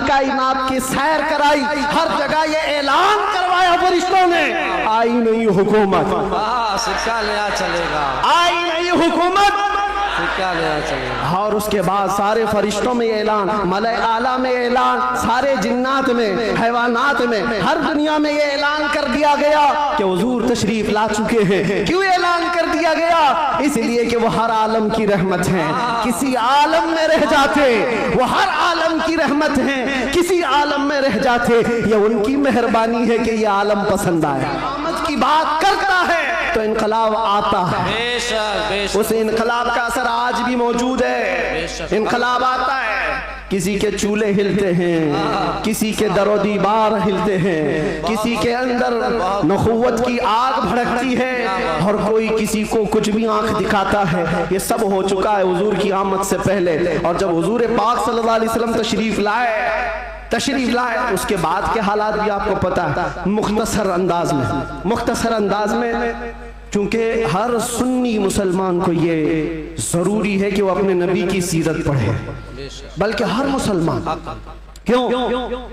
कायनात की सैर कराई, हर जगह ये ऐलान करवाया फरिश्तों ने, आई नहीं हुकूमत, सिक्का नया चलेगा, आई नहीं हुकूमत, सिक्का नया चलेगा। और उसके बाद सारे फरिश्तों में ऐलान, मलाए आला में ऐलान, सारे जिन्नात में, हैवानात में, हर दुनिया में ये ऐलान कर दिया गया कि हुजूर तशरीफ ला चुके हैं। क्यों ऐलान कर दिया गया? इसलिए कि वो हर आलम की रहमत हैं। किसी आलम में रह जाते, वो हर आलम की रहमत हैं, किसी आलम में रह जाते, ये उनकी मेहरबानी है कि ये आलम पसंद आए। आमद की बात करता है तो इनकलाब आता है, बेशक बेशक, उस इनकलाब का असर आज भी मौजूद है। इनकलाब आता है, किसी के चूल्हे हिलते हैं, किसी के दरो दीवार हिलते हैं, किसी के अंदर नखुवत की आग भड़कती है, और कोई किसी को कुछ भी आंख दिखाता है। ये सब हो चुका है हुजूर की आमद से पहले। और जब हुजूर पाक सल्लल्लाहु अलैहि वसल्लम तशरीफ लाए उसके बाद के हालात भी आपको पता है। मुख्तसर अंदाज में क्योंकि हर सुन्नी मुसलमान को ये जरूरी है कि वो अपने नबी की सीरत पढ़े, बल्कि हर मुसलमान। क्यों?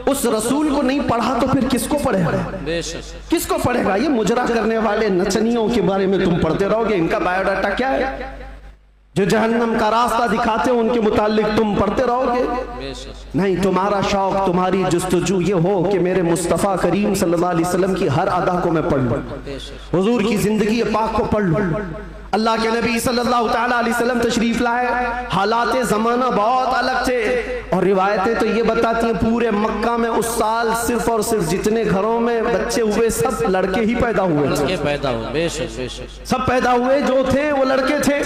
उस रसूल को नहीं पढ़ा तो फिर किसको पढ़ेगा? किसको पढ़ेगा? ये मुजरा करने वाले नचनियों के बारे में तुम पढ़ते रहोगे, इनका बायोडाटा क्या है? जो जहन्नम का रास्ता दिखाते हो उनके मुतालिक तुम पढ़ते रहोगे? नहीं, तुम्हारा शौक, तुम्हारी जुस्तजू ये हो कि मेरे मुस्तफ़ा करीम सल्लल्लाहु अलैहि वसल्लम की हर अदा को मैं पढ़ लूं, हुजूर की जिंदगी पाक को पढ़ लूं। अल्लाह के नबी सल्लल्लाहु ताला अलैहि वसल्लम तशरीफ लाए, हालात ज़माना बहुत अलग थे, और रिवायतें तो ये बताती हैं पूरे मक्का में उस साल सिर्फ और सिर्फ जितने घरों में बच्चे हुए सब लड़के ही पैदा हुए, सब पैदा हुए जो थे वो लड़के थे।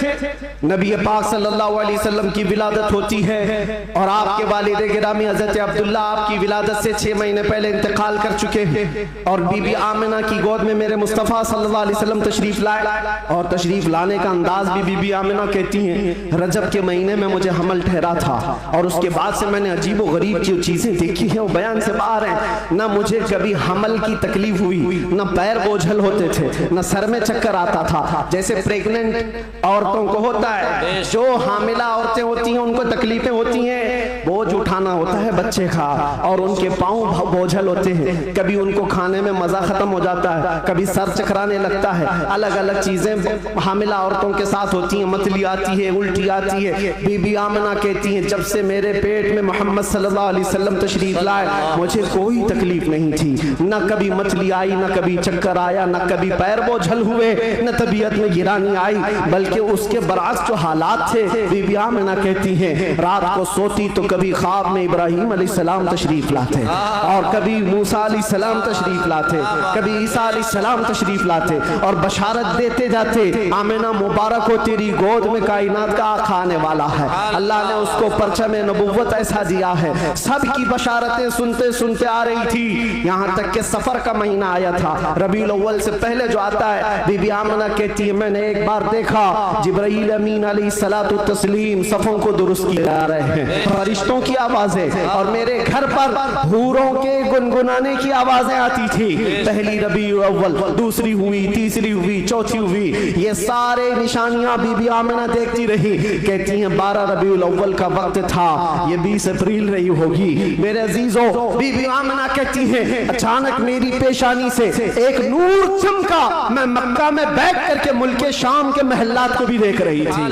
नबी पाक सल्लल्लाहु अलैहि वसल्लम की विलादत होती है, और आपके वालिद गिरामी हज़रत अब्दुल्ला आपकी विलादत से 6 महीने पहले इंतकाल कर चुके हैं, और बीबी आमिना की गोद में मेरे मुस्तफ़ा सल्लल्लाहु अलैहि वसल्लम तशरीफ लाए। और तशरीफ लाने का अंदाज भी बीबी आमिना कहती हैं, रजब के महीने में मुझे हमल ठहरा था, और उसके बाद से मैंने अजीब व गरीब जो चीजें देखी हैं वो बयान से बाहर हैं। ना मुझे कभी हमल की तकलीफ हुई, ना पैर बोझल होते थे, ना सर में चक्कर आता था, जैसे प्रेग्नेंट औरतों को होता है। जो हामिला औरतें होती हैं उनको तकलीफें होती हैं, बोझ उठाना होता है बच्चे का, और उनके पाँव बोझल होते हैं, कभी उनको खाने में मजा खत्म हो जाता है, कभी सर चकराने लगता है, अलग अलग चीजें हामिला औरतों के साथ होती हैं, मतली आती है, उल्टी आती है। बीबी आमिना कहती हैं, जब से मेरे पेट में मोहम्मद सल्लल्लाहु अलैहि वसल्लम तशरीफ लाए मुझे कोई तकलीफ नहीं थी, न कभी मतली आई, न कभी चक्कर आया, न कभी पैर बोझल हुए, न तबीयत में गिरानी आई, बल्कि उसके बरअक्स जो हालात थे। बीबी आमिना कहती हैं, रात को सोती तो कभी ख्वाब में इब्राहिम अलैहिस्सलाम तशरीफ लाते, और कभी मूसा अलैहिस्सलाम तशरीफ लाते, कभी ईसा अलैहिस्सलाम तशरीफ लाते, और बशारत देते जाते, आमिना मुबारक हो तेरी गोद में कायनात का आका आने वाला है। अल्लाह ने उसको परचम नबुव्वत ऐसा दिया है। सबकी बशारतें सुनते सुनते आ रही थी, यहाँ तक के सफर का महीना आया था, रबीउल अव्वल से पहले जो आता है। बीबी आमिना कहती है, मैंने एक बार देखा जिब्राईल अमीन अलैहिस्सलातु तस्लीम सफों को दुरुस्त किए जा रहे हैं, फरिश्तों की आवाजें, और मेरे घर पर हूरों के गुनगुनाने की आवाजें आती थी। पहली रबीउल अव्वल, दूसरी हुई, तीसरी हुई, चौथी हुई, ये सारे निशानियां बीबी आमिना देखती रही। कहती हैं 12 रबीउल अव्वल का वक्त था, ये 20 अप्रैल रही होगी। मेरे अजीजों, बीबी आमिना कहती हैं, अचानक मेरी पेशानी से एक नूर चमका, मैं मक्का में बैठ करके मुल्के शाम के महल्लात को भी देख रही थी,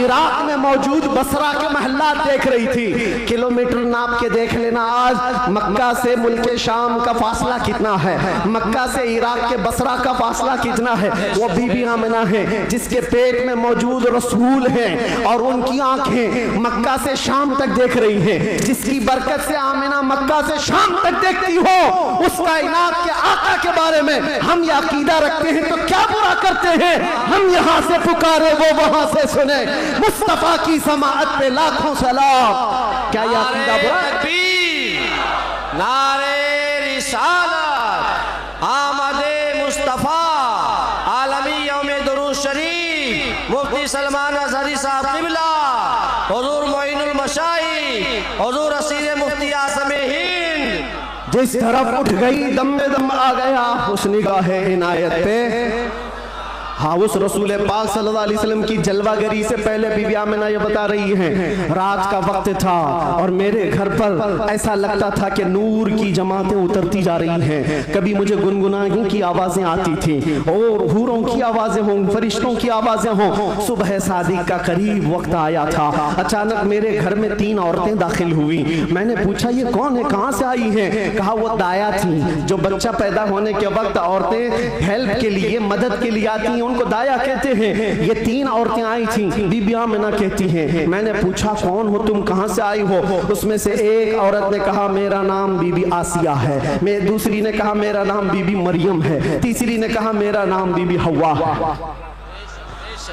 इराक में मौजूद बसरा के महल्लात देख रही थी। किलोमीटर नाप के देख लेना, आज मक्का से मुल्के शाम का फासला कितना है, मक्का से इराक के बसरा का फासला कितना है। वो बीबी आमिना है जिसके पेट में मौजूद रसूल हैं, और उनकी आंखें मक्का से शाम तक देख रही हैं। जिसकी बरकत से आमिना मक्का से शाम तक देखती हो, उस कायनात के आका के बारे में हम ये अकीदा रखते हैं तो क्या बुरा करते हैं। हम यहाँ से पुकारे, वो वहां से सुने, मुस्तफा की समाअत पे लाखों सलाम। क्या ये अकीदा बुरा है? नारे रिसालत, आमदे मुस्तफा, आलमी यौमे दुरूद शरीफ, मुफ्ती सलमान अज़हरी साहब क़िबला, हुज़ूर मोइनुल मशाइख, हुज़ूर असीर मुफ्ती आज़म हिंद, जिस तरफ उठ गई दम में दम आ गया उस निगाह इनायत पे। हाँ, उस रसूल पाक सल्लल्लाहु अलैहि वसल्लम की जलवागरी से पहले बीबी आमिना ये बता रही हैं, रात का वक्त था और मेरे घर पर ऐसा लगता था कि नूर की जमातें उतरती जा रही हैं। कभी मुझे गुनगुनाने की आवाजें आती थी और हूरों की आवाजें हों, फरिश्तों की आवाजें हों। सुबह सादिक का करीब वक्त आया था, अचानक मेरे घर में 3 औरतें दाखिल हुई। मैंने पूछा ये कौन है, कहाँ से आई हैं? कहा वो दाया थी, जो बच्चा पैदा होने के वक्त औरतें हेल्प के लिए, मदद के लिए आती हैं, उनको दाया कहते हैं। ये 3 औरतें आई थी, बीबी आमिना कहती हैं। मैंने पूछा कौन हो तुम, कहां से आई हो? उसमें से एक औरत ने कहा मेरा नाम बीबी आसिया है, मैं दूसरी ने कहा मेरा नाम बीबी मरियम है, तीसरी ने कहा मेरा नाम बीबी हवा है।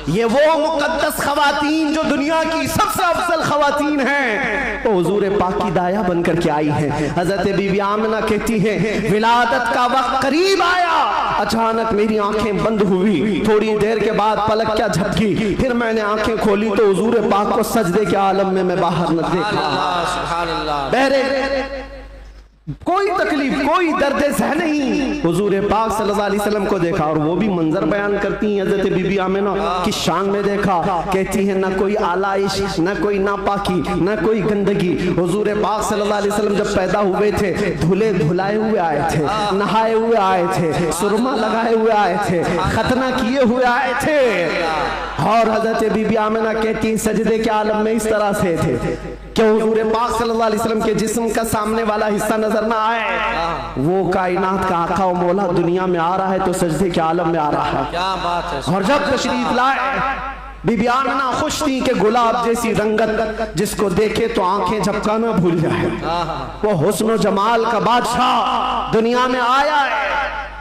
ये वो मुकद्दस खवातीन जो दुनिया की सबसे अफजल खवातीन हैं, तो हुजूर पाक की दाया बनकर के आई हैं। हजरत बीबी आमिना कहती हैं विलादत का वक्त करीब आया, अचानक मेरी आंखें बंद हुई, थोड़ी देर के बाद पलक क्या झपकी, फिर मैंने आंखें खोली तो हुजूर पाक को सजदे के आलम में मैं बाहर न देखा। बहरे कोई तकलीफ, कोई दर्द सह नहीं, हुजूर पाक सल्लल्लाहु अलैहि वसल्लम को देखा। और वो भी मंजर बयान करती हैं हजरत बीबी आमिना की शान में देखा। कहती है न कोई आलाइश, न कोई नापाकी, न कोई गंदगी। हुजूर पाक सल्लल्लाहु अलैहि वसल्लम जब पैदा हुए थे धुले धुलाए हुए आए थे, नहाए हुए आए थे, सुरमा लगाए हुए आए थे, खतना किए हुए आए थे। और हजरत बीबी आमिना कहती सजदे के आलम में इस तरह से थे कि हुजूर पाक सल्लल्लाहु अलैहि वसल्लम के जिस्म का सामने वाला हिस्सा नजर ना आए। वो कायनात का आका और मौला दुनिया में आ रहा है तो सजदे के आलम में आ रहा है। क्या बात है। और जब तशरीफ लाए बीबी आमिना खुश थी कि गुलाब जैसी रंगत जिसको देखे तो आंखें झपकाना भूल जाए। वो हुस्न और जमाल का बादशाह दुनिया में आया है।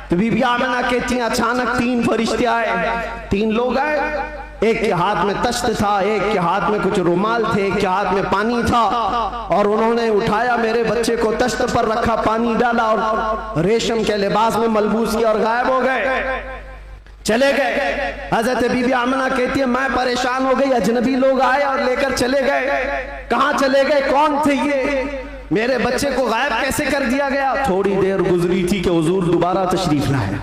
तो बीबी आमिना कहती अचानक 3 फरिश्ते आए, 3 लोग आए। एक के हाथ में तश्त था, एक के हाथ में कुछ रुमाल थे, एक के हाथ में पानी था। और उन्होंने उठाया मेरे बच्चे को, तश्त पर रखा, पानी डाला और रेशम के लिबास में मलबूस किया और गायब हो गए, चले गए। हजरत बीबी आमिना कहती है मैं परेशान हो गई, अजनबी लोग आए और लेकर चले गए। कहाँ चले गए, कौन थे ये, मेरे बच्चे को गायब कैसे कर दिया गया? थोड़ी देर गुजरी थी कि हुजूर दोबारा तशरीफ लाए।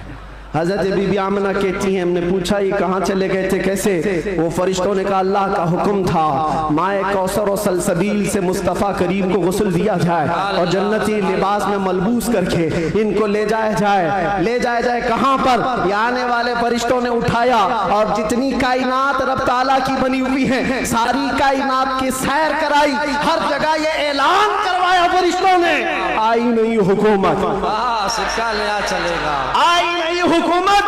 हजरत बीबी आमिना कहती हैं हमने पूछा ये कहाँ चले गए थे, कैसे? वो फरिश्तों ने कहा अल्लाह का हुक्म था माए कौसर और सलसबील से मुस्तफ़ा करीम को गुस्ल दिया जाए और जन्नती लिबास में मलबूस करके इनको ले जाया जाए। ले जाया जाए कहाँ पर? आने वाले फरिश्तों ने उठाया और जितनी कायनात रब ताला की बनी हुई है सारी कायनात की सैर कराई, हर जगह ये ऐलान करवाया फरिश्तों ने आई नहीं हुकूमत, सिक्का नया चलेगा, आई नहीं हुकूमत,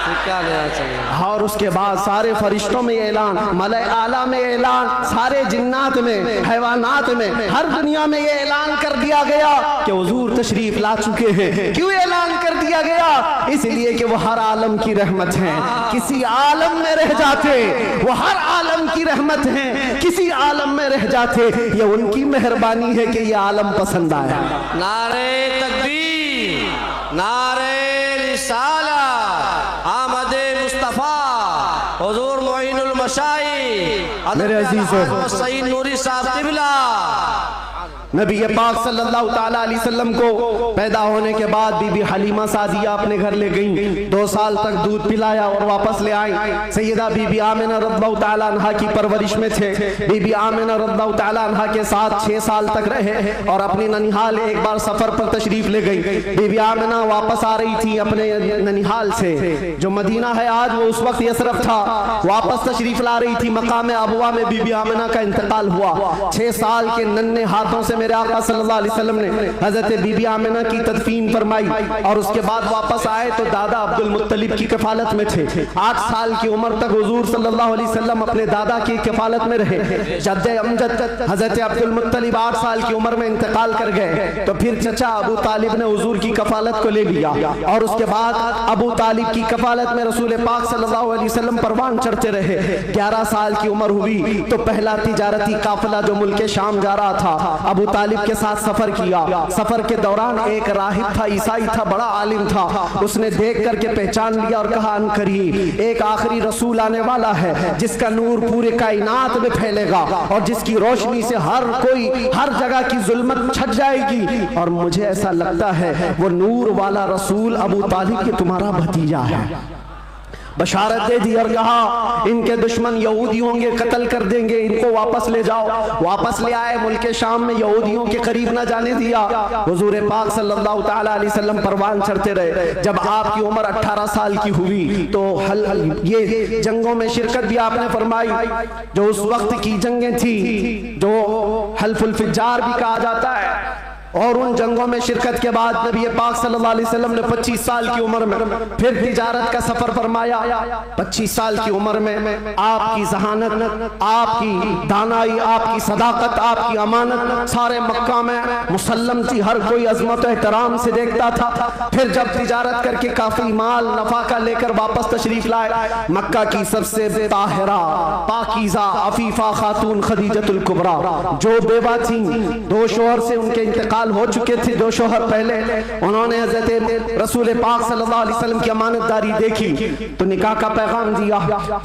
सिक्का नया चलेगा। और उसके बाद सारे फरिश्तों में ऐलान, मलाए आला में ऐलान, सारे जिन्नात में, हैवानात में, हर दुनिया में ये ऐलान कर दिया गया कि हुजूर तशरीफ ला चुके हैं। क्यों ऐलान कर दिया गया? इसलिए कि वो हर आलम की रहमत हैं। किसी आलम में रह जाते वो हर आलम की रहमत हैं, किसी आलम में रह जाते ये उनकी मेहरबानी है कि ये आलम पसंद आया। नारे तकबीर, नारे रिसालत, आमदे मुस्तफा, हुजूर मोइनुल मशाइख मेरे अजीजों, सईद नूरी साहब क़िबला। नबी पाक सल्लल्लाहु ताला अलैहि वसल्लम को पैदा होने के बाद बीबी हलीमा सादिया अपने घर ले गईं। 2 साल तक दूध पिलाया और वापस ले आई। सैयदा बीबी आमिना रज़ियल्लाहु ताला अन्हा की परवरिश में थे। बीबी आमिना रज़ियल्लाहु ताला अन्हा के साथ 6 साल तक रहे और अपनी ननिहाल एक बार सफर पर तशरीफ ले गई। बीबी आमिना वापस आ रही थी अपने ननिहाल से, जो मदीना है आज वो उस वक्त यसरफ था। वापस तशरीफ ला रही थी, मकाम अबवा में बीबी आमिना का इंतकाल हुआ। 6 साल के नन्हे हाथों से मेरे आका सल्लल्लाहु अलैहि वसल्लम ने हजरत बीबी आमिना की तदफीन फरमाई और उसके बाद वापस आए तो दादा अब्दुल मुत्तलिब की कफालत में थे। 8 साल की उम्र तक हुजूर सल्लल्लाहु अलैहि वसल्लम अपने दादा की कफालत में रहे। जद्दे अमजद हजरत अब्दुल मुत्तलिब 8 साल की उम्र में इंतकाल कर गए तो फिर चचा अबू तालिब ने हुजूर की कफालत को ले लिया और उसके बाद अबू तालिब की कफालत में रसूल पाक सल्लल्लाहु अलैहि वसल्लम परवान चढ़ते रहे। 11 साल की उम्र हुई तो पहला तिजारती काफिला जो मुल्क शाम जा रहा था अबू तालिब के साथ सफर किया। सफर के दौरान एक राहिब था, ईसाई था, बड़ा आलिम था। उसने देख करके पहचान लिया और कहा अनकरीब एक आखिरी रसूल आने वाला है जिसका नूर पूरे कायनात में फैलेगा और जिसकी रोशनी से हर कोई हर जगह की जुल्मत छट जाएगी। और मुझे ऐसा लगता है वो नूर वाला रसूल अबू तालिब के तुम्हारा भतीजा है। बशारत दे दी और कहा इनके दुश्मन यहूदी होंगे, कत्ल कर देंगे, इनको वापस ले जाओ। वापस ले आए, मुल्क शाम में यहूदियों के करीब न जाने दिया। हुजूर पाक सल्लल्लाहु तआला अलैहि वसल्लम परवान चढ़ते रहे। जब आपकी उम्र 18 साल की हुई तो ये जंगों में शिरकत भी आपने फरमाई, जो उस वक्त की जंगें थी, जो हल्फुल फिज्जार भी कहा जाता है। और उन जंगों में शिरकत के बाद नबी पाक सल्लल्लाहु अलैहि वसल्लम ने 25 साल की उम्र में फिर तिजारत का सफर फरमाया। 25 साल की उम्र में आपकी जहानत, आपकी दानाई, आपकी सदाकत, आपकी अमानत सारे मक्का में मुसल्लम थी। हर कोई अजमत एहतराम से देखता था। फिर जब तिजारत करके काफी माल नफाका लेकर वापस तशरीफ लाए, मक्का की सबसे ताहिरा, पाकीज़ा, अफीफा खातून खदीजतुल कुबरा जो बेवा थी, 2 शोहर से उनके इंतकाल हो चुके थे। 2 शोहर पहले उन्होंने हज़रत रसूल पाक सल्लल्लाहु अलैहि वसल्लम की अमानतदारी देखी तो निकाह का पैगाम दिया।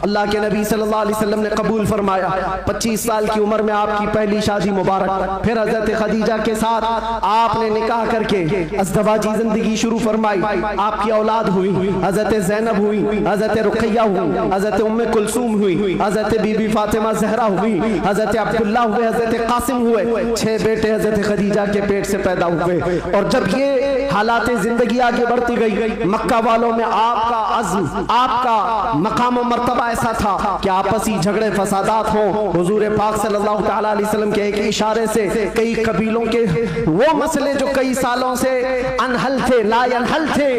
अल्लाह के नबी सल्लल्लाहु अलैहि वसल्लम ने कबूल फरमाया। 25 साल की उम्र में आपकी पहली शादी मुबारक। फिर हज़रत खदीजा के साथ आपने निकाह करके अज़दवाजी जिंदगी शुरू फरमाई। आपकी औलाद हुई, हज़रत ज़ैनब हुई, हज़रत रुक़ैया हुई, हज़रत उम्मे कुलसूम हुई, हज़रत बीबी फातिमा ज़हरा हुई, हज़रत अब्दुल्ला हुए, हज़रत कासिम हुए। 6 बेटे हज़रत खदीजा के पेट से पैदा हुए। और जब ये हालात जिंदगी आगे बढ़ती गई, मक्का वालों में आपका अज़्म, आपका मकाम मर्तबा ऐसा था कि आपसी झगड़े फसादात हो। हुजूर पाक सल्लल्लाहु तआला अलैहि वसल्लम के एक इशारे से कई कबीलों के वो मसले जो कई सालों से अनहल थे, ला अनहल थे,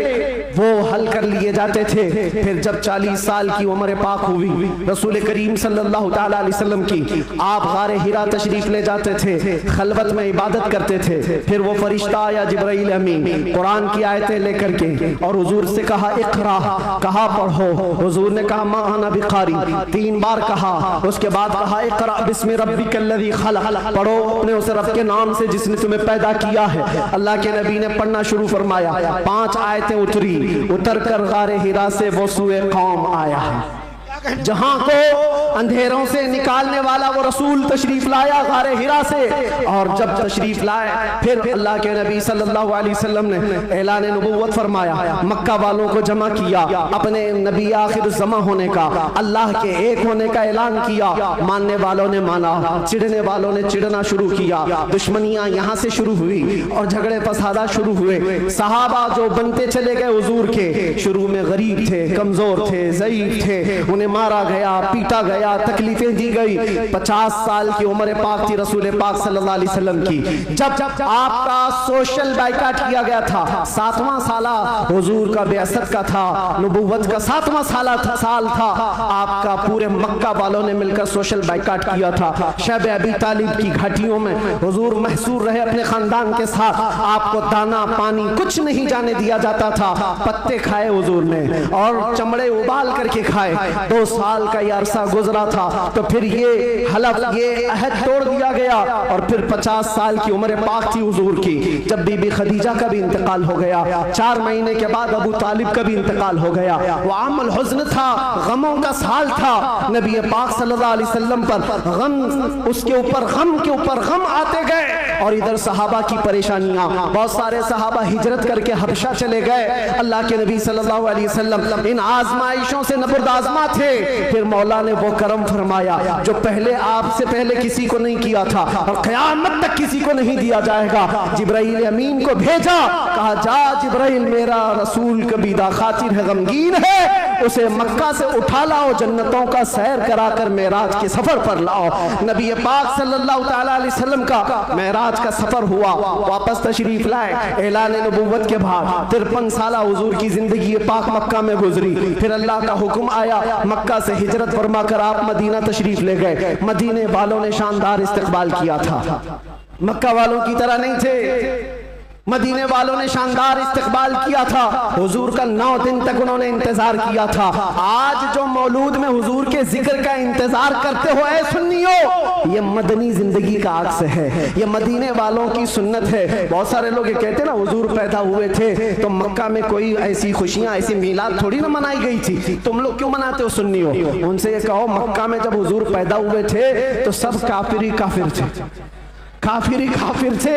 वो हल कर लिए जाते थे। फिर जब 40 साल की उम्र पाक हुई, रसूल करीम सल्लल्लाहु तआला अलैहि वसल्लम की, आप गारे हिरा तशरीफ ले जाते थे, खलवत में इबादत करते थे। फिर वो फरिश्ता आया जिब्राइल अमीन कुरान की आयतें लेकर के, और हुजूर से कहा इक़रा, कहा पढ़ो। हुजूर ने कहा मा अना बिक़ारी, 3 बार कहा। उसके बाद कहा इक़रा बिस्मि रब्बिकल्लज़ी खलक़, पढ़ो अपने उस रब के नाम से जिसने तुम्हें पैदा किया है। अल्लाह के नबी ने पढ़ना शुरू फरमाया। 5 आयतें उतरी, उतर कर गारे हिरा से वो सूए कौम आया है। जहां को अंधेरों से निकालने वाला वो रसूल तशरीफ लाया गारे हिरा से। और जब तशरीफ लाए, फिर अल्लाह के नबी सल्लल्लाहु अलैहि वसल्लम ने ऐलान नबुव्वत फरमाया, मक्का वालों को जमा किया, अपने नबी आखिर ज़मा होने का, अल्लाह के एक होने का ऐलान किया। मानने वालों ने माना, चिढ़ने वालों ने चिढ़ना शुरू किया। दुश्मनियां यहाँ से शुरू हुई और झगड़े फसादा शुरू हुए। सहाबा जो बनते चले गए हुजूर के, शुरू में गरीब थे, कमजोर थे, ज़ईफ थे, उन्हें मारा गया, पीटा गया, तकलीफें दी गई। 50 साल की उम्र पाक थी रसूल पाक सल्लल्लाहु अलैहि वसल्लम की, जब आपका सोशल बाइकाट किया गया था। 7वां साला हुजूर का बेअसत का था, नबुव्वत का 7वां साल था। आपका पूरे मक्का वालों ने मिलकर सोशल बाइकाट किया था। शब अबी तालिब की घाटियों में हुजूर महसूर रहे अपने खानदान के साथ। आपको दाना पानी कुछ नहीं जाने दिया जाता था। पत्ते खाए हुजूर ने और चमड़े उबाल करके खाए। 2 साल का ये अरसा गुजरा था तो फिर ये हलफ, ये अहद तोड़ दिया गया। और फिर 50 साल की उम्र पाक थी हुजूर की, जब बीबी खदीजा का भी इंतकाल हो गया। 4 महीने के बाद अबू तालिब का भी इंतकाल हो गया। वो आमल हुज़्न था, गमों का साल था। नबी पाक सल्लल्लाहु अलैहि वसल्लम पर गम, उसके ऊपर गम के ऊपर गम आते गए। और इधर सहाबा की परेशानियां, बहुत सारे सहाबा हिजरत करके हबशा चले गए। अल्लाह के नबी सल्लल्लाहु अलैहि वसल्लम इन आजमाइशों से नबुर्दाज़मा थे। फिर मौला ने वो करम फरमाया जो पहले आपसे पहले किसी को नहीं किया था और क़यामत तक किसी को नहीं दिया जाएगा। जिब्राइल अमीन को भेजा, कहा जा जिब्राइल, मेरा रसूल कबीदा खातिर है, गमगीन है, उसे मक्का से उठा लाओ, जन्नतों का सैर कराकर मेराज के सफर पर लाओ। नबी पाक सल्लल्लाहु तआला अलैहि वसल्लम का मेराज का सफर हुआ, वापस तशरीफ लाए। ऐलान नबुव्वत के बाद 53 साल हुजूर की जिंदगी पाक मक्का में गुजरी। फिर अल्लाह का हुक्म आया, मक्का से हिजरत फरमा कर आप मदीना तशरीफ ले गए। मदीने वालों ने शानदार इस्तकबाल किया था, मक्का वालों की तरह नहीं थे। मदीने वालों ने शानदार इस्तकबाल किया था। हुजूर का 9 दिन तक उन्होंने इंतजार किया था। आज जो मौलूद में हुजूर के जिक्र का इंतजार करते हो ऐ सुन्नियों, ये मदनी जिंदगी का अक्स है, ये मदीने वालों की सुन्नत है। बहुत सारे लोग ये कहते हैं ना हुजूर पैदा हुए थे तो मक्का में कोई ऐसी खुशियां, ऐसी मीलाद थोड़ी ना मनाई गई थी, तुम लोग क्यों मनाते हो सुन्नियों? उनसे ये कहो मक्का में जब हुजूर पैदा हुए थे तो सब काफिर ही काफिर थे, काफिर ही काफिर थे।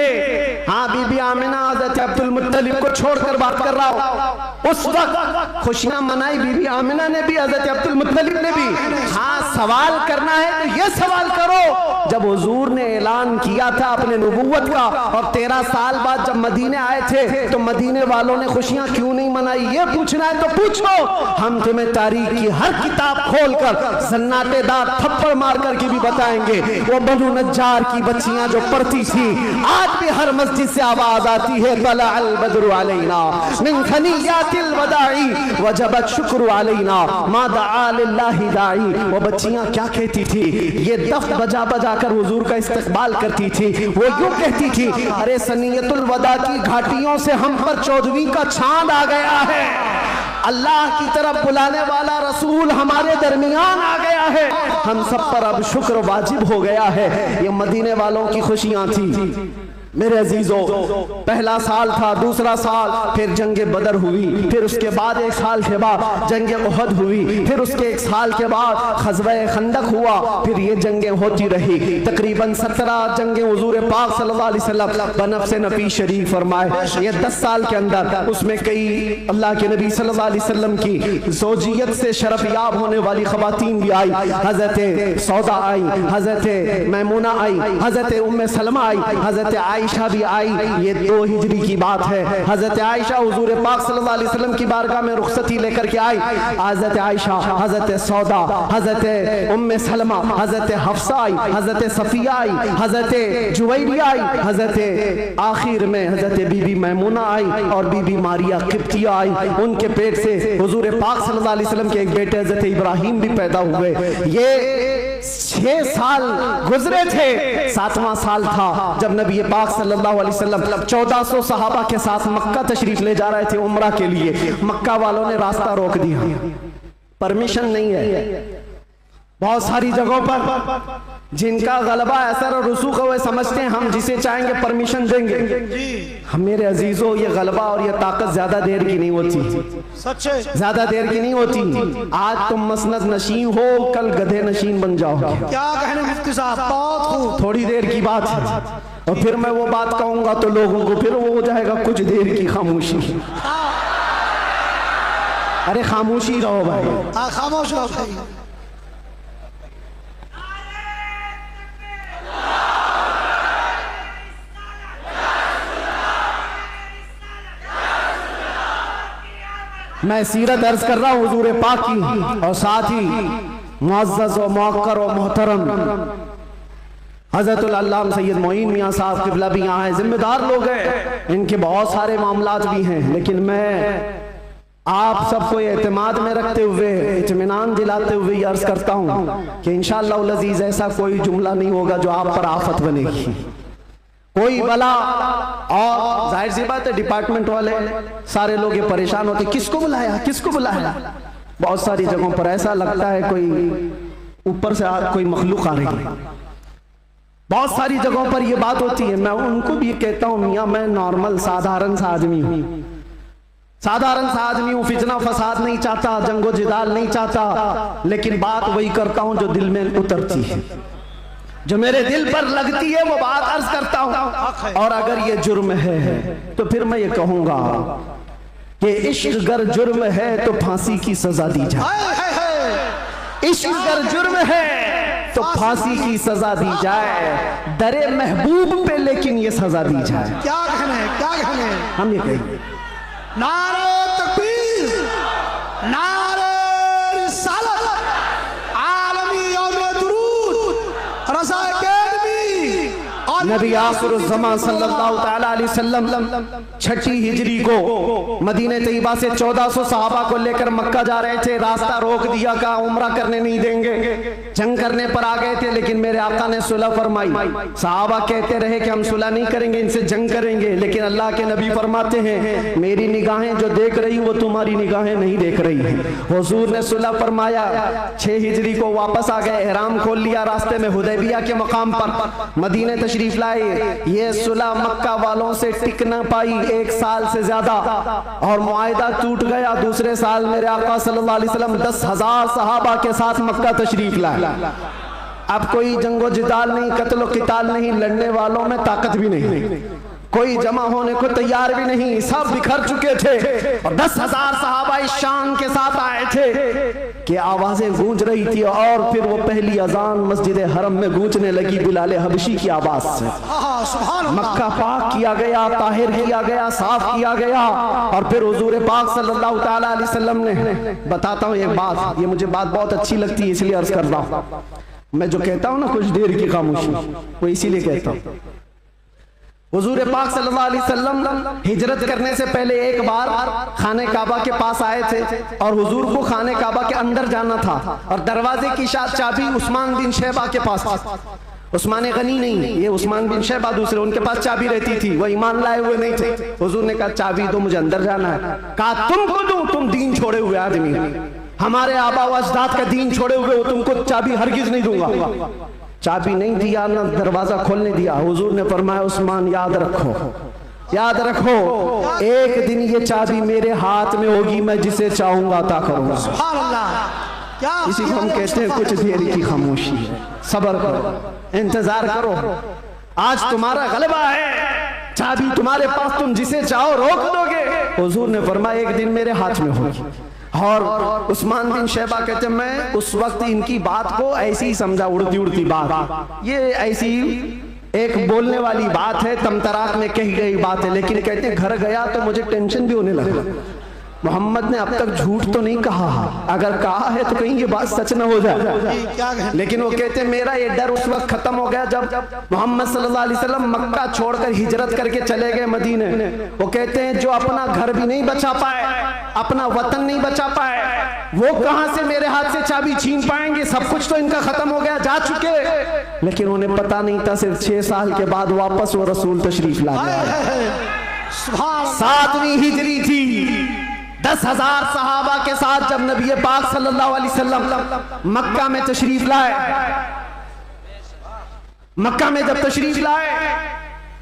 हाँ, बीबी आमिना हजरत अब्दुल मुत्तलिब को छोड़कर बात कर रहा हूं। उस वक्त खुशियां मनाई बीबी आमिना ने भी, हजरत अब्दुल मुत्तलिब ने भी। हाँ, सवाल करना है तो ये सवाल करो, जब हुजूर ने ऐलान किया था अपने नबूवत का और 13 साल बाद जब मदीने आए थे तो मदीने वालों ने खुशियां क्यों नहीं मनाई? ये पूछना है तो पूछो, हम तुम्हें तारीख की हर किताब खोलकर सन्नाटेदार थप्पड़ मार करके भी बताएंगे। वो बनु नज्जार की बच्चियां जो पढ़ती थी, आज भी हर मस्जिद से आवाज आती है, तला अल बद्रु अलैना मिन खनियातिल वदाई वजबत शुक्र अलैना मा दआ लिल्लाहि दाई। वो बच्चियां क्या कहती थी? ये दफ बजा बजा कर हुजूर का इस्तकबाल करती थी। वो यूं कहती थी, अरे सनियतुल वदा की घाटियों से हम पर 14वीं का चांद आ गया है, अल्लाह की तरफ बुलाने वाला रसूल हमारे दरमियान आ गया है, हम सब पर अब शुक्र वाजिब हो गया है। ये मदीने वालों की खुशियां थी। मेरे अजीजों, पहला साल था, दूसरा साल, फिर जंगे बदर हुई, फिर उसके बाद 1 साल के बाद जंगे उहद हुई, फिर उसके 1 साल के बाद ग़ज़वा-ए खंदक हुआ, फिर ये जंगें होती रही। तकरीबन 17 जंगें हुज़ूर पाक सल्लल्लाहु अलैहि वसल्लम बनफ़्स नफ़ीस शरीफ फरमाए। ये 10 साल के अंदर उसमें कई अल्लाह के नबी सल्लल्लाहु अलैहि वसल्लम की ज़ौजियत से शरफ याब होने वाली ख़वातीन भी आई। हज़रत सौदा आई, हज़रत मैमूना आई, हज़रत उम्मे सलमा आई, हज़रत आयशा भी आई। ये 2 हिजरी की बात है। हजरत आयशा हुजूर पाक सल्लल्लाहु अलैहि वसल्लम की बारगाह में रुखसती लेकर के आई। हजरत आयशा, हजरत सौदा, हजरत उम्मे सलमा, हजरत हफ्सा आई, हजरत सफिया आई, हजरत जुवैरिया आई, हजरत आखिर में हजरत बीबी मैमूना आई और बीबी मारिया किप्तिया आई। उनके पेट से हुजूर पाक सल्लल्लाहु अलैहि वसल्लम के एक बेटे हजरत इब्राहिम भी पैदा हुए। ये 6 साल गुजरे थे। 7वां साल था जब नबी पाक सल्लल्लाहु अलैहि वसल्लम 1400 सहाबा के साथ मक्का तशरीफ ले जा रहे थे उम्रा के लिए। मक्का वालों ने रास्ता रोक दिया, परमिशन नहीं है। बहुत सारी जगहों पर जिनका गलबा असर और रसूख है, वे समझते हैं हम जिसे चाहेंगे परमिशन देंगे। हम मेरे अजीजों, ये गलबा और ये ताकत ज्यादा देर की नहीं होती, सच्चे ज्यादा देर की नहीं होती। आज तुम मसनद नशीन हो, कल गधे नशीन बन जाओ। क्या कहने मुफ्ती साहब, बहुत खूब। थोड़ी देर की बात है और फिर मैं वो बात कहूंगा तो लोगों को फिर वो हो जाएगा कुछ देर की खामोशी। अरे खामोशी रहो भाई, खामोश रहो भाई। मैं सीरत अर्ज कर रहा हूँ हुजूर पाक की, और साथ ही मुअज़्ज़ज़ व मुअक्कर व मोहतरम हज़रतुल अल्लामा सैयद मोइन मियाँ साहब क़िबला भी यहाँ हैं। जिम्मेदार लोग हैं, इनके बहुत सारे मामलात भी हैं, लेकिन मैं आप सबको एतमाद में रखते हुए, इत्मीनान दिलाते हुए ये अर्ज करता हूँ कि इंशाअल्लाह अज़ीज़ ऐसा कोई जुमला नहीं होगा जो आप पर आफत बनेगी, कोई बला। और जाहिर सी बात है डिपार्टमेंट वाले सारे लोग ये परेशान होते, किसको बुलाया, किसको बुलाया। बहुत सारी जगहों पर ऐसा लगता है कोई ऊपर से कोई मखलूक आ रही है। बहुत सारी जगहों पर ये बात होती है। मैं उनको भी कहता हूँ, मियाँ मैं नॉर्मल साधारण सा आदमी हूँ, साधारण सा आदमी हूँ, फितना फसाद नहीं चाहता, जंगो जिदाल नहीं चाहता, लेकिन बात वही करता हूँ जो दिल में उतरती है, जो मेरे दिल पर लगती है वो बात अर्ज करता हूं। और अगर ये जुर्म है तो फिर मैं ये कहूंगा कि इश्क अगर जुर्म है तो फांसी की सजा दी जाए। इश्क अगर जुर्म है तो फांसी की सजा दी जाए, दरे महबूब पे लेकिन ये सजा दी जाए। क्या कहने, क्या कहने। हम ये कहेंगे, नारे तकबीर, नारे रिसालत, आलमी यौम दुरूद, रज़ा अकेडमी और नबी आखिरुज़्ज़मान सल्लल्लाहु तआला अलैहि वसल्लम 6ठी हिजरी को मदीने तैयबा से 1400 सहाबा को लेकर मक्का जा रहे थे। रास्ता रोक दिया, कहा उम्रा करने नहीं देंगे, जंग करने पर आ गए थे। लेकिन मेरे आका ने सुलह फरमाई। सहाबा कहते रहे कि हम सुलह नहीं करेंगे, इनसे जंग करेंगे। लेकिन अल्लाह के नबी फरमाते हैं, मेरी निगाहें जो देख रही वो तुम्हारी निगाहें नहीं देख रही है। हुजूर ने सुलह फरमाया, 6 हिजरी को वापस आ गए, एहराम खोल लिया। रास्ते में हुदैबिया के मकाम पर मदीने तशरीफ लाए। ये सुलह मक्का वालों से टिक न पाई 1 साल से ज्यादा, और मुआहिदा टूट गया। दूसरे साल मेरे आका सल्लल्लाहु अलैहि वसल्लम 10,000 सहाबा के साथ मक्का तशरीफ लाए। अब कोई जंगो जिदाल नहीं, कत्लो किताल नहीं, लड़ने वालों में ताकत भी नहीं। कोई जमा होने को तैयार भी नहीं, सब बिखर चुके थे। और 10,000 सहाबा इस शान के साथ आए थे कि आवाजें गूंज रही थी। और फिर वो पहली अजान मस्जिद हरम में गूंजने लगी बिलाल हबशी की आवाज से। मक्का पाक किया गया, ताहिर किया गया, साफ किया गया। और फिर हुजूर पाक सल्लल्लाहु तआला अलैहि वसल्लम ने, बताता हूँ एक बात, ये मुझे बात बहुत अच्छी लगती है इसलिए अर्ज कर रहा हूँ। मैं जो कहता हूँ ना कुछ देर की खामोशी, वो इसीलिए कहता हूँ। हुजूर पाक सल्लल्लाहु अलैहि वसल्लम हिजरत करने से पहले एक बार खाने काबा के पास आए थे और हुजूर को खाने काबा के अंदर जाना था और दरवाजे की चाबी उस्मान बिन शैबा के पास थी। उस्मान गनी नहीं, ये उस्मान बिन शैबा दूसरे, उनके पास चाबी रहती थी, वो ईमान लाए हुए नहीं थे। हुजूर ने कहा चाबी दो, मुझे अंदर जाना है। कहा तुमको दूं, तुम दीन छोड़े हुए आदमी, हमारे आबा व अजदाद का दीन छोड़े हुए हो, तुमको चाबी हरगिज नहीं दूंगा। चाबी नहीं दिया, ना दरवाजा खोलने दिया। हुजूर ने फरमाया उस्मान याद रखो, याद रखो, एक दिन ये चाबी मेरे हाथ में होगी, मैं जिसे चाहूंगा अता करूंगा। इसी को हम कहते हैं कुछ देर की खामोशी है। सब्र करो, इंतजार करो, आज तुम्हारा गलबा है, चाबी तुम्हारे पास, तुम जिसे चाहो रोक दोगे। हुजूर ने फरमाया एक दिन मेरे हाथ में होगी। और उस्मान बिन शैबा कहते मैं उस वक्त इनकी बात को ऐसी ही समझा, उड़ती उड़ती बात, ये ऐसी एक बोलने वाली बात है, तमतराक में कही गई बात है। लेकिन कहते घर गया तो मुझे टेंशन भी होने लगा, मोहम्मद ने अब तक झूठ तो नहीं कहा, अगर कहा है तो कहीं ये बात सच न हो जाए। लेकिन वो कहते मेरा ये डर उस वक्त खत्म हो गया जब मोहम्मद सल्लल्लाहु अलैहि वसल्लम मक्का छोड़कर हिजरत करके चले गए मदीने। वो कहते हैं जो अपना घर भी नहीं बचा पाए, अपना वतन नहीं बचा पाए, वो कहां से मेरे हाथ से चाबी छीन पाएंगे? सब कुछ तो इनका खत्म हो गया, जा चुके। लेकिन उन्हें पता नहीं था सिर्फ 6 साल के बाद वापस वो रसूल तशरीफ ला गया। 7वीं हिजरी थी, 10,000 सहाबा के साथ जब नबी पाक सल्लल्लाहु अलैहि वसल्लम मक्का में तशरीफ लाए, मक्का में जब तशरीफ लाए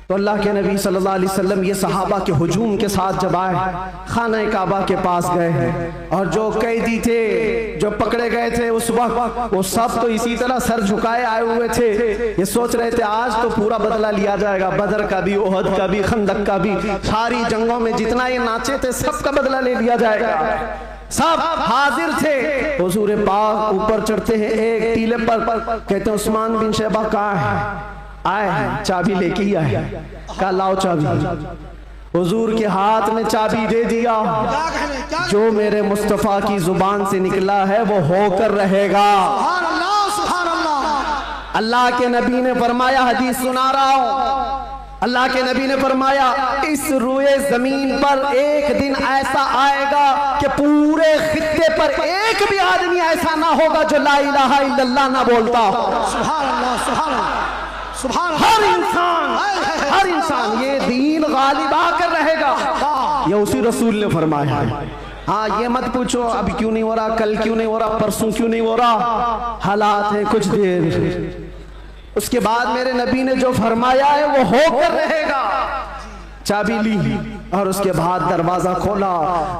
तो अल्लाह के नबी सल्लल्लाहु अलैहि वसल्लम ये सहाबा के हुजूम के साथ जब आए, खाना काबा के पास गए हैं और जो कैदी थे, जो पकड़े गए थे उस वक्त, वो सब तो इसी तरह सर झुकाए आए हुए थे। ये सोच रहे थे आज तो पूरा बदला लिया जाएगा, बदर का भी, ओहद का भी, खंदक का भी, सारी जंगों में जितना ये नाचे थे सबका बदला ले लिया जाएगा। सब हाजिर थे। हुजूर पाक ऊपर चढ़ते हैं एक टीले पर, कहते हैं उस्मान बिन शैबा कहाँ है? आए हैं, चाबी लेके ही आए। कहा लाओ चाबी। हुजूर के हाथ में चाबी दे दिया। जो मेरे मुस्तफा की जुबान से निकला है वो होकर रहेगा। अल्लाह के नबी ने फरमाया, हदीस सुना रहा हूं, अल्लाह के नबी ने फरमाया इस रुए जमीन पर एक दिन ऐसा आएगा कि पूरे खित्ते पर एक भी आदमी ऐसा ना होगा जो ला इलाहा इल्लल्लाह ना बोलता। सुभान अल्लाह, सुभान अल्लाह। हर इंसान ये दीन गालिब आकर रहेगा, ये उसी रसूल ने फरमाया है। हाँ, ये मत पूछो अब क्यों नहीं हो रहा, कल क्यों नहीं हो रहा, परसों क्यों नहीं हो रहा, हालात है कुछ देर। उसके बाद मेरे नबी ने जो फरमाया है वो होकर रहेगा। चाबी ली और उसके बाद दरवाजा खोला।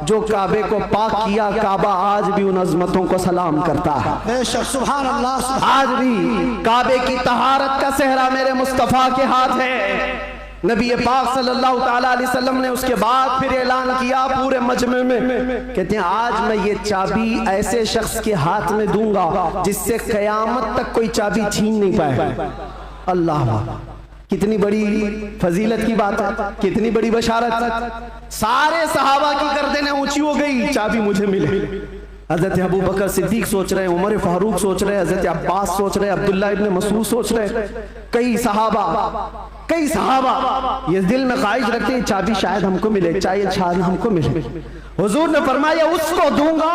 जो काबे को पाक किया, काबा आज भी उन अजमतों को सलाम करता है। बेशक, सुभान अल्लाह। आज भी काबे की तहारत का सेहरा मेरे मुस्तफा के हाथ है। नबी पाक सल्लल्लाहु ताला अलैहि वसल्लम ने उसके बाद फिर ऐलान किया पूरे मजमे में, कहते हैं आज मैं ये चाबी ऐसे शख्स के हाथ में दूंगा जिससे कयामत तक कोई चाबी छीन नहीं पाएगा। अल्लाह, कितनी बड़ी फजीलत की बात है, कितनी बड़ी बशारत। सारे सहाबा की गर्दनें ऊंची हो गई, चाबी मुझे मिले। हजरत अबू बकर सिद्दीक सोच रहे हैं, उमर फारूक सोच रहे हैं, हजरत अब्बास सोच रहे हैं, अब्दुल्ला इब्न मसूद सोच रहे हैं, कई सहाबा ये दिल में ख्वाहिश रखते हैं चाबी शायद हमको मिले, चाहे शायद हमको मिले। हुजूर ने फरमाया उसको दूंगा,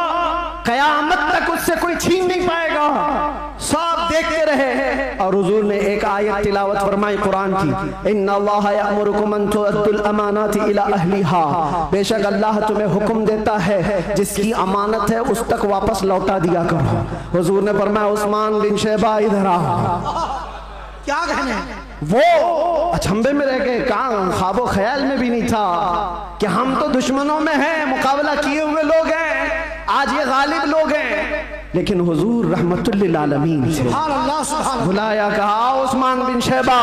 कयामत तक उससे कोई छीन नहीं पाएगा। सब देखते रहे और हुजूर ने एक आयत तिलावत फरमाई कुरान की, इन्नल्लाह यअमुरुकुम अन तुअद्दुल अमानाति इला अहलिहा, बेशक अल्लाह तुम्हें हुक्म देता है जिसकी अमानत है उस तक वापस लौटा दिया करो। हुजूर ने फरमाया उस्मान बिन शैबा इधर आओ। क्या कहने, वो अचंभे में रह गए, कहां ख्वाबो ख्याल में भी नहीं था कि हम तो दुश्मनों में हैं, मुकाबला किए हुए लोग हैं, आज ये गालिब लोग हैं। लेकिन हुजूर रहमतुल लिल आलमीन थे। सुभान अल्लाह, सुभान अल्लाह। बुलाया, कहा उस्मान बिन शैबा,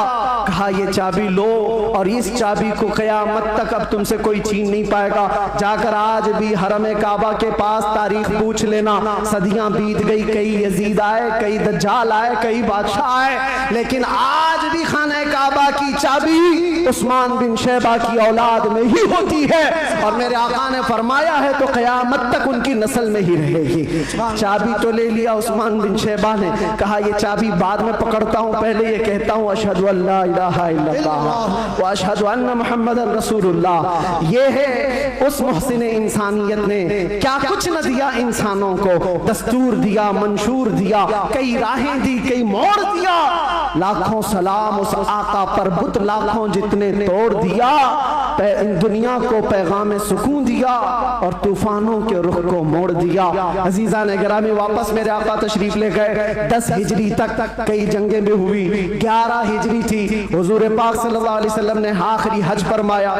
कहा ये चाबी लो और इस चाबी को क़यामत तक अब तुमसे कोई छीन नहीं पाएगा। जाकर आज भी हरम काबा के पास तारीख पूछ लेना। सदियां बीत गई, कई यजीद आए, कई दज्जाल आए, कई बादशाह आए, लेकिन आज भी खाना काबा की चाबी उस्मान बिन शैबा की औलाद में ही होती है। और मेरे आका ने फरमाया है तो क़यामत तक उनकी नस्ल में ही रहेगी। चाबी तो ले लिया उस्मान बिन शैबा ने, कहा ये चाबी बाद में पकड़ता हूँ, पहले ये कहता हूँ अशहदु अल्ला इलाहा इल्लल्लाह व अशहदु अन्ना मुहम्मदन रसूलुल्लाह। ये है उस मुहसिन इंसानियत ने क्या कुछ न दिया इंसानों को, दस्तूर दिया, मंशूर दिया, कई राहें दी, कई मोड़ दिया। लाखों सलाम उस आका पर, बुत लाखों जितने तोड़ दिया। दुनिया को पैगाम सुकून दिया और तूफानों के रुख को मोड़ दिया। अजीजा ने गिरामी, वापस मेरे आका तशरीफ ले गए। 10 हिजरी तक कई जंगें भी हुई, 11 हिजरी थी, हुजूर पाक सल्लल्लाहु अलैहि वसल्लम ने आखिरी हज फरमाया।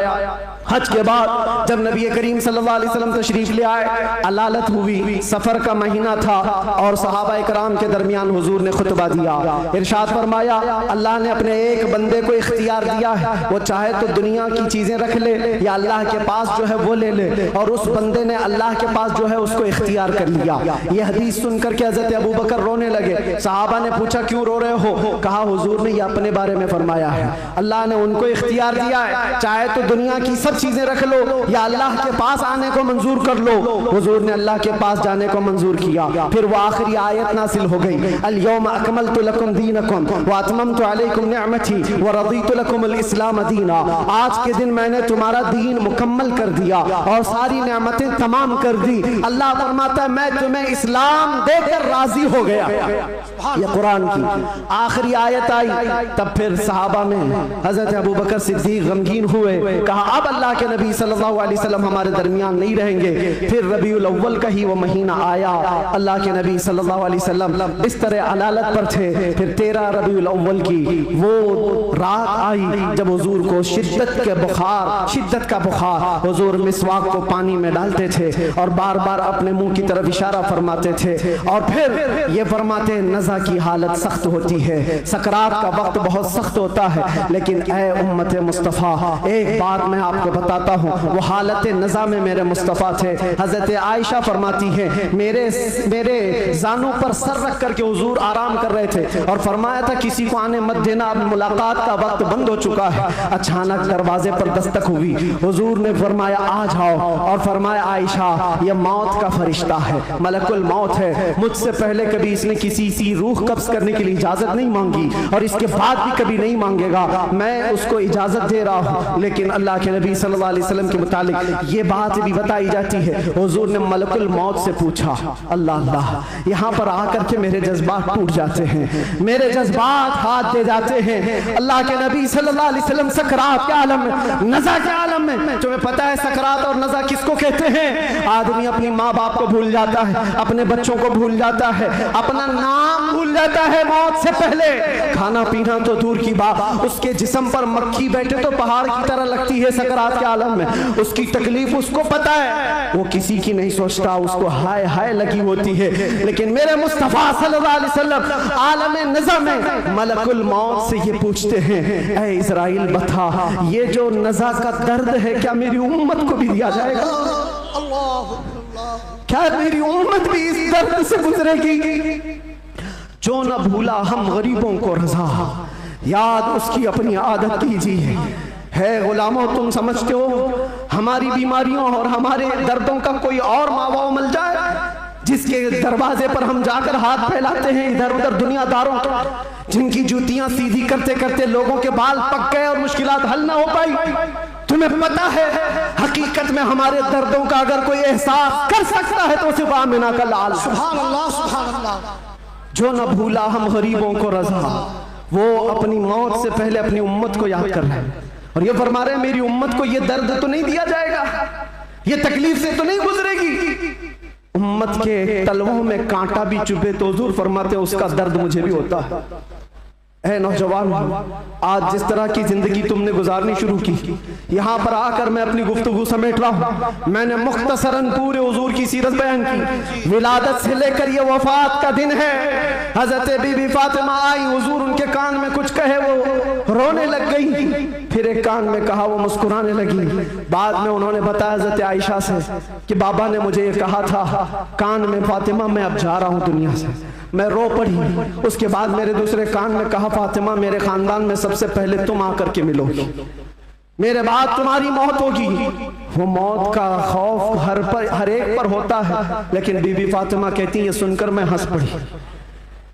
हज के बाद जब नबी करीम सल्लल्लाहु अलैहि वसल्लम तशरीफ ले आए, अलालत हुई, सफर का महीना था और सहाबा इकराम के दरमियान हुजूर ने खुतबा दिया। इरशाद फरमाया, अल्लाह ने अपने एक बंदे को इख्तियार दिया है, वो चाहे तो दुनिया की चीजें रख ले या अल्लाह के पास जो है वो ले ले। और उस बंदे ने अल्लाह के पास जो है उसको इख्तियार कर लिया। ये हदीस सुनकर के हजरत अबू बकर रोने लगे। सहाबा ने पूछा क्यों रो रहे हो? कहा हुजूर ने ये अपने बारे में फरमाया है, अल्लाह ने उनको इख्तियार दिया है, चाहे तो दुनिया की सब चीजें रख लो या अल्लाह के पास आने को मंजूर कर लो। हुजूर ने अल्लाह के पास जाने को मंजूर किया। फिर वो आखिरी आयत नासिल हो गई, अल यौम अकमलतु लकुम दीनकुम व अतममतु अलैकुम निअमती व रदीतु लकुमुल इस्लाम दीना। आज के दिन मैंने तुम्हारा दीन मुकम्मल कर दिया और सारी नेमतें तमाम कर दी। अल्लाह फरमाता है मैं तुम्हें इस्लाम देकर राजी हो गया। ये कुरान की आखिरी आयत आई। तब फिर सहाबा में हजरत अबू बकर सिद्दीक गमगीन हुए, कहा अब अल्लाह के नबी सल्लल्लाहु अलैहि वसल्लम हमारे दरमियान नहीं रहेंगे। फिर रबीउल अव्वल का ही वो महीना आया, अल्लाह के नबी सल्लल्लाहु अलैहि वसल्लम बिस्तर अलालत पर थे। फिर 13 रबीउल अव्वल की वो रात आई जब हुजूर को शिद्दत का बुखार, हुजूर मिसवाक को पानी में डालते थे और बार बार अपने मुंह की तरफ इशारा फरमाते थे और फिर ये फरमाते नज़ा की हालत सख्त होती है, सकरात का वक्त बहुत सख्त होता है, लेकिन ए उम्मत मुस्तफ़ा एक बात मैं आपको बताता हूँ, वो हालत नज़ा में मेरे मुस्तफ़ा थे। हजरत आयशा फरमाती है मेरे जानों पर सर रख करके हुजूर आराम कर रहे थे और फरमाया था किसी को आने मत देना, अब मुलाकात का वक्त बंद हो चुका है। अचानक दरवाजे पर दस्तक हुई, हुजूर ने फरमाया आ जाओ और फरमाया आयशा ये मौत का फरिश्ता है, मलकुल मौत है, मुझसे पहले कभी इसने किसी की रूह कब्ज करने के लिए इजाजत नहीं मांगी और इसके बाद भी कभी नहीं मांगेगा, मैं उसको इजाजत दे रहा हूँ। लेकिन अल्लाह के नबी सल्लल्लाहु अलैहि वसल्लम के मुतालिक ये बात भी बताई जाती है, हुजूर ने मलकुल मौत से पूछा, अल्लाह अल्लाह यहाँ पर आकर के मेरे जज्बात टूट जाते हैं, मेरे जज्बात हाथ दे जाते हैं। अल्लाह के नबी सल्लल्लाहु अलैहि वसल्लम सकरात के आलम में, नज़ा के आलम में, तुम्हें पता है सकरात और नज़ा किसको कहते हैं? आदमी अपनी माँ बाप को भूल जाता है, अपने बच्चों को भूल जाता है, अपना नाम भूल जाता है मौत से पहले, खाना पीना तो दूर की बात, उसके जिस्म पर मक्खी बैठे तो पहाड़ की तरह लगती है सकरात के आलम में, उसकी तकलीफ उसको पता है, वो किसी की नहीं सोचता, उसको हाय हाय लगी होती है। लेकिन मेरे मुस्तफा सल्लल्लाहु अलैहि वसल्लम आलम नज़ा में मलकुल मौत से ये पूछते हैं, ऐ इज़राइल बता ये जो नज़ा का दर्द है क्या मेरी उम्मत को भी दिया जाएगा? क्या मेरी उम्मत भी इस दर्द से गुजरेगी? जो न भूला हम गरीबों को रज़ा, याद उसकी अपनी आदत कीजिए। है गुलामों तुम समझते हो हमारी बीमारियों और हमारे दर्दों का कोई और मावा मिल जाए जिसके दरवाजे पर हम जाकर हाथ फैलाते हैं इधर उधर दुनियादारों का, जिनकी जूतियां सीधी करते करते लोगों के बाल पक गए और मुश्किलात हल ना हो पाई। तुम्हें पता है हकीकत में हमारे दर्दों का अगर कोई एहसास कर सकता है तो सिर्फ आमिना का लाल। सुभान अल्लाह, सुभान अल्लाह। जो न भूला हम गरीबों को रज़ा, वो अपनी मौत से पहले अपनी उम्मत को याद कर रहे हैं और ये फरमा रहे हैं मेरी उम्मत को ये दर्द तो नहीं दिया जाएगा, ये तकलीफ से तो नहीं गुजरेगी। उम्मत के तलवों में कांटा भी चुभे तो हुजूर फरमाते उसका दर्द मुझे भी होता है। ऐ नौजवान, आज जिस तरह की जिंदगी तुमने गुजारनी शुरू की, यहाँ पर आकर मैं अपनी गुफ्तगू समेट रहा हूँ। मैंने मुख्तसरन पूरे हुजूर की सीरत बयान की। विलादत से लेकर ये वफात का दिन है। हजरत बीबी फातिमा आई, हुजूर उनके कान में कुछ कहे, वो रोने लग गई। फिर एक कान में कहा, वो मुस्कुराने लगी। बाद में उन्होंने बताया हजरत आयशा से कि बाबा ने मुझे ये कहा था कान में, फातिमा मैं अब जा रहा हूँ दुनिया से। मैं रो पड़ी। उसके बाद मेरे दूसरे कान में कहा, फातिमा मेरे खानदान में सबसे पहले तुम आकर के मिलोगी, मेरे बाद तुम्हारी मौत होगी। वो मौत का खौफ हर एक पर होता है, लेकिन बीबी फातिमा कहती है, सुनकर मैं हंस पड़ी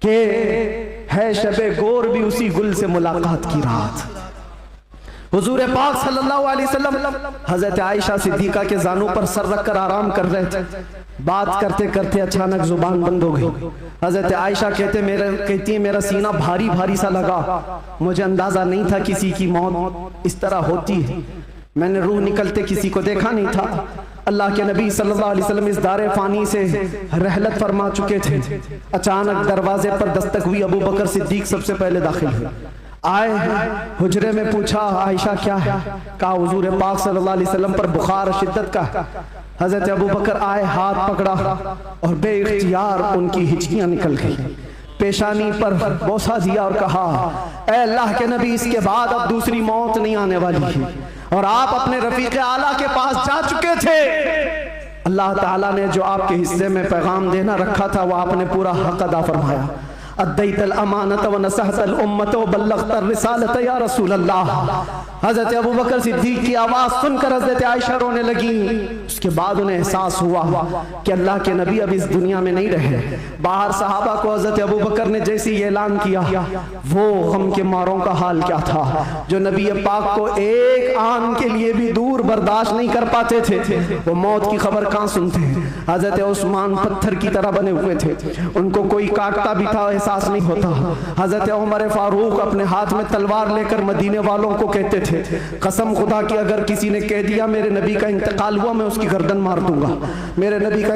कि है शबे गोर भी उसी गुल से मुलाकात की रात। हुजूर पाक सल्लल्लाहु अलैहि वसल्लम हजरत आयशा सिद्दीका के जानू पर सर रखकर आराम कर रहे थे। बात करते करते अचानक जुबान बंद हो गई। हजरत आयशा कहती है मेरा सीना भारी भारी सा लगा। मुझे अंदाजा नहीं था किसी की मौत इस तरह होती है। मैंने रूह निकलते किसी को देखा नहीं था। अल्लाह के नबी सल्लल्लाहु अलैहि वसल्लम इस दारे फानी से रहलत फरमा चुके थे। अचानक दरवाजे पर दस्तक हुई। अबू बकर सिद्दीक सबसे पहले दाखिल हुए। आए, हुजरे में पूछा, आयशा क्या है? कहा हुजूर पाक सल्लल्लाहु अलैहि वसल्लम पर बुखार शिद्दत का। हजरत अबू बकर आए, हाथ पकड़ा और बेइख्तियार उनकी हिचकियां निकल गई। पेशानी पर बोसा दिया और कहा, ऐ अल्लाह के नबी, इसके बाद अब दूसरी मौत नहीं आने वाली है और आप अपने रफीक आला के पास जा चुके थे। अल्लाह ताला ने जो आपके हिस्से में पैगाम देना रखा था वो आपने पूरा हक अदा फरमाया। अद्दैतल अमानत व नसहतल उम्मत व बल्लगतर रिसालत या रसूल अल्लाह। हजरत अबू बकर सिद्दीक की आवाज सुनकर हजरत आयशा रोने लगी। उसके बाद उन्हें एहसास हुआ कि अल्लाह के नबी अब इस दुनिया में नहीं रहे। बाहर सहाबा को हजरत अबू बकर ने जैसे ही ऐलान किया, वो गम के मारों का हाल क्या था जो नबी पाक को एक आन के लिए भी दूर बर्दाश्त नहीं कर पाते थे। वो मौत की खबर कहाँ सुनते हैं। हजरत उस्मान पत्थर की तरह बने हुए थे, उनको कोई काटता भी था एहसास नहीं होता। हजरत उमर फारूक अपने हाथ में तलवार लेकर मदीने वालों को कहते थे, कसम खुदा की अगर किसी ने कह दिया मेरे नबी का इंतकाल हुआ, मैं उसकी गर्दन मार दूंगा। मेरे नबी का